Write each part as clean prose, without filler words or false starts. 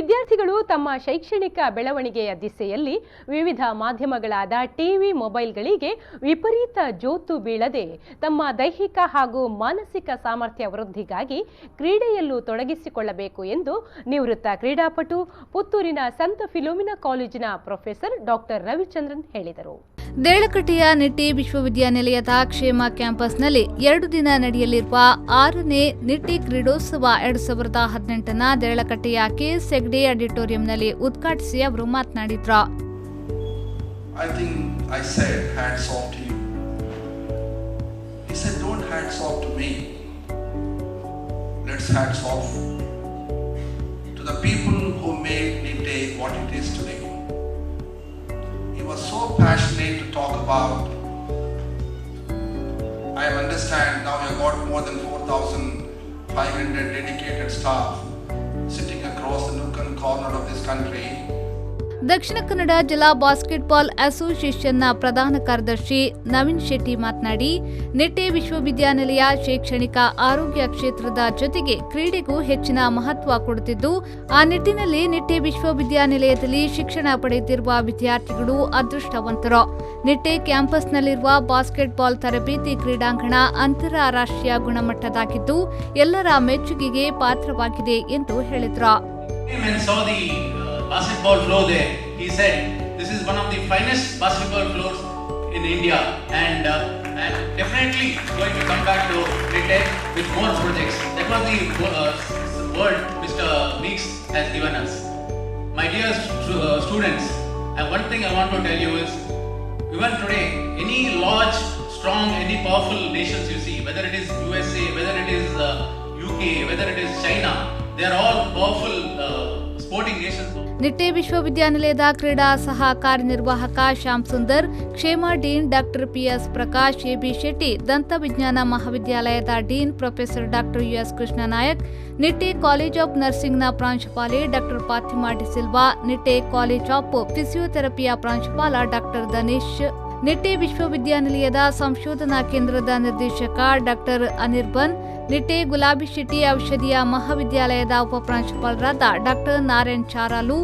ವಿದ್ಯಾರ್ಥಿಗಳು ತಮ್ಮ ಶೈಕ್ಷಣಿಕ ಬೆಳವಣಿಗೆಯ ದಿಸೆಯಲ್ಲಿ ವಿವಿಧ ಮಾಧ್ಯಮಗಳಾದ ಟಿವಿ, ಮೊಬೈಲ್ಗಳಿಗೆ ವಿಪರೀತ ಜೋತು ಬೀಳದೆ ತಮ್ಮ ದೈಹಿಕ ಹಾಗೂ ಮಾನಸಿಕ ಸಾಮರ್ಥ್ಯ ವೃದ್ಧಿಗಾಗಿ ಕ್ರೀಡೆಯಲ್ಲೂ ತೊಡಗಿಸಿಕೊಳ್ಳಬೇಕು ಎಂದು ನಿವೃತ್ತ ಕ್ರೀಡಾಪಟು ಪುತ್ತೂರಿನ ಸಂತ ಫಿಲೋಮಿನಾ ಕಾಲೇಜಿನ ಪ್ರೊಫೆಸರ್ ಡಾಕ್ಟರ್ ರವಿಚಂದ್ರನ್ ಹೇಳಿದರು. ದೇಳಕಟ್ಟೆಯ ನಿಟ್ಟೆ ವಿಶ್ವವಿದ್ಯಾನಿಲಯದ ಕ್ಷೇಮ ಕ್ಯಾಂಪಸ್ನಲ್ಲಿ 2 ದಿನ ನಡೆಯಲಿರುವ 6ನೇ ನಿಟ್ಟೆ ಕ್ರೀಡೋತ್ಸವ 2018ನ ದೇಳಕಟ್ಟೆಯ ಕೆಎಸ್ ಹೆಗ್ಡೆ ಆಡಿಟೋರಿಯಂನಲ್ಲಿ ಉದ್ಘಾಟಿಸಿ ಅವರು ಮಾತನಾಡಿದರು. I think I said hats off to you. He said don't hats off to me. Let's hats off to the people who made Nitte what it is today. He was so passionate to talk about. I understand now you have got more than 4,500 dedicated staff sitting across the nook and corner of this country. Dakshina Kannada ಜಿಲ್ಲಾ basketball ಅಸೋಸಿಯೇಷನ್ನ ಪ್ರಧಾನ ಕಾರ್ಯದರ್ಶಿ ನವೀನ್ ಶೆಟ್ಟಿ ಮಾತನಾಡಿ, ನಿಟ್ಟೆ ವಿಶ್ವವಿದ್ಯಾನಿಲಯ ಶೈಕ್ಷಣಿಕ ಆರೋಗ್ಯ ಕ್ಷೇತ್ರದ ಜೊತೆಗೆ ಕ್ರೀಡೆಗೂ ಹೆಚ್ಚಿನ ಮಹತ್ವ ಕೊಡುತ್ತಿದ್ದು, ಆ ನಿಟ್ಟಿನಲ್ಲಿ ನಿಟ್ಟೆ ವಿಶ್ವವಿದ್ಯಾನಿಲಯದಲ್ಲಿ ಶಿಕ್ಷಣ ಪಡೆಯುತ್ತಿರುವ ವಿದ್ಯಾರ್ಥಿಗಳು ಅದೃಷ್ಟವಂತರು. ನಿಟ್ಟೆ ಕ್ಯಾಂಪಸ್ನಲ್ಲಿರುವ ಬಾಸ್ಕೆಟ್ಬಾಲ್ ತರಬೇತಿ ಕ್ರೀಡಾಂಗಣ ಅಂತಾರಾಷ್ಟ್ರೀಯ ಗುಣಮಟ್ಟದಾಗಿದ್ದು ಎಲ್ಲರ ಮೆಚ್ಚುಗೆಗೆ ಪಾತ್ರವಾಗಿದೆ ಎಂದು ಹೇಳಿದರು. Basketball floor there. He said this is one of the finest basketball floors in India, and I'm definitely going to come back to Nitte with more projects. That was the word Mr. Meeks has given us. My dear students, one thing I want to tell you is, even today, any large, strong, any powerful nations you see, whether it is USA, whether it is UK, whether it is China, they are all powerful sporting nations. Nitte ವಿಶ್ವವಿದ್ಯಾನಿಲಯದ ಕ್ರೀಡಾ ಸಹ ಕಾರ್ಯನಿರ್ವಾಹಕ ಶ್ಯಾಮ್ ಸುಂದರ್, ಕ್ಷೇಮ dean doctor PS Prakash, AB Shetty, ದಂತ ವಿಜ್ಞಾನ ಮಹಾವಿದ್ಯಾಲಯದ dean professor doctor US Krishna Nayak, Nitte college of ನರ್ಸಿಂಗ್ನ ಪ್ರಾಂಶುಪಾಲೆ doctor Fatima D'Silva, Nitte college of ಫಿಸಿಯೋಥೆರಪಿಯ ಪ್ರಾಂಶುಪಾಲ ಡಾಕ್ಟರ್ ದನೇಶ್, ನಿಟ್ಟೆ ವಿಶ್ವವಿದ್ಯಾನಿಲಯದ ಸಂಶೋಧನಾ ಕೇಂದ್ರದ ನಿರ್ದೇಶಕ ಡಾಕ್ಟರ್ ಅನಿರ್ಬನ್, ನಿಟ್ಟೆ ಗುಲಾಬಿ ಶೆಟ್ಟಿ ಔಷಧಿಯ ಮಹಾವಿದ್ಯಾಲಯದ ಉಪಪ್ರಾಂಶುಪಾಲರಾದ doctor Narayan Charalu,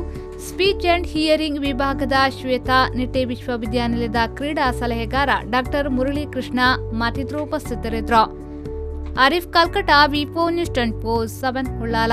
speech and hearing ವಿಭಾಗದ ಶ್ವೇತಾ, ನಿಟ್ಟೆ ವಿಶ್ವವಿದ್ಯಾನಿಲಯದ ಕ್ರೀಡಾ ಸಲಹೆಗಾರ ಡಾಕ್ಟರ್ ಮುರಳಿ ಕೃಷ್ಣ ಮತ್ತಿತರರು ಉಪಸ್ಥಿತರಿದ್ದರು. ಆರಿಫ್ ಕಲ್ಕಟ, ವಿ4 ನ್ಯೂಸ್ 24/7 ಉಳ್ಳಾಲ.